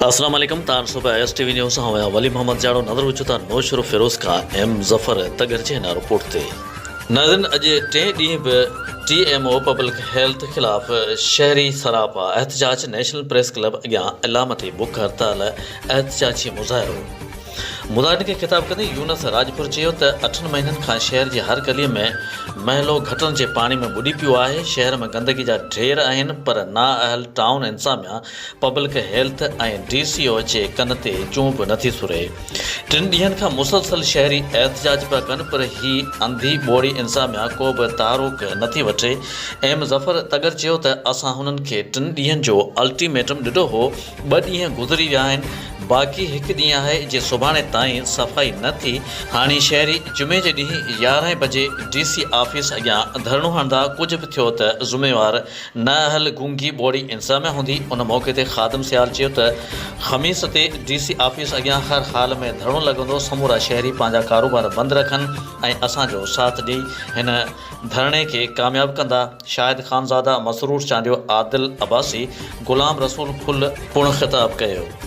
अस्सलाम वालेकुम तान सुबह STV न्यूज़ हमें वली मोहम्मद जाड़ो नज़र वचुता नौशर फिरोज़ का M ज़फ़र तगरजे ना रिपोर्ट थे नाज़रीन अॼु 3 ॾींहं बि TMO पब्लिक हेल्थ ख़िलाफ़ शहरी सरापा एहतजाज नेशनल प्रेस क्लब अॻियां अलामती बुख हड़ताल एहतजाजी मुज़ाहिरो मुदाहिन खे ख़िताब कंदे यूनस राजपुर चयो त 8 महीननि खां शहर जी हर गलीअ में महलो घटनि जे पाणी में ॿुॾी पियो आहे। शहर में गंदगी जा ढेर आहिनि पर नाअहल टाउन इंतज़ामिया पब्लिक हेल्थ ऐं DCO जे कन ते चूं बि नथी सुरे। 3 ॾींहनि खां मुसलसल शहरी एहतजाज पिया कनि पर ही अंधी ॿोड़ी इंतज़ामिया को बि तारुक नथी वठे। M ज़फ़र तगर चयो त असां हुननि खे 3 ॾींहनि जो अल्टीमेटम ॾिनो हो, 2 ॾींहं गुज़री विया आहिनि, बाक़ी 1 ॾींहुं आहे जे सुभाणे ताईं सफ़ाई न थी। हाणे शहरी जुमे जे ॾींहुं 11 बजे DC ऑफिस अॻियां धरणो हणंदा। कुझु बि थियो त ज़ुम्मेवार नाअहल गूंगी ॿोड़ी इंतज़ामिया हूंदी। उन मौक़े ते ख़ादिम सियाल चयो त ख़मीस ते DC ऑफिस अॻियां हर हाल में धरणो लॻंदो। समूरा शहरी पंहिंजा कारोबार बंदि रखनि ऐं असांजो साथ ॾेई हिन धरणे खे कामयाबु कंदा। शाहिद ख़ानज़ादा, मसरूर चांडियो, आदिल अब्बासी, ग़ुलाम रसूल फुल पिणु ख़िताब कयो।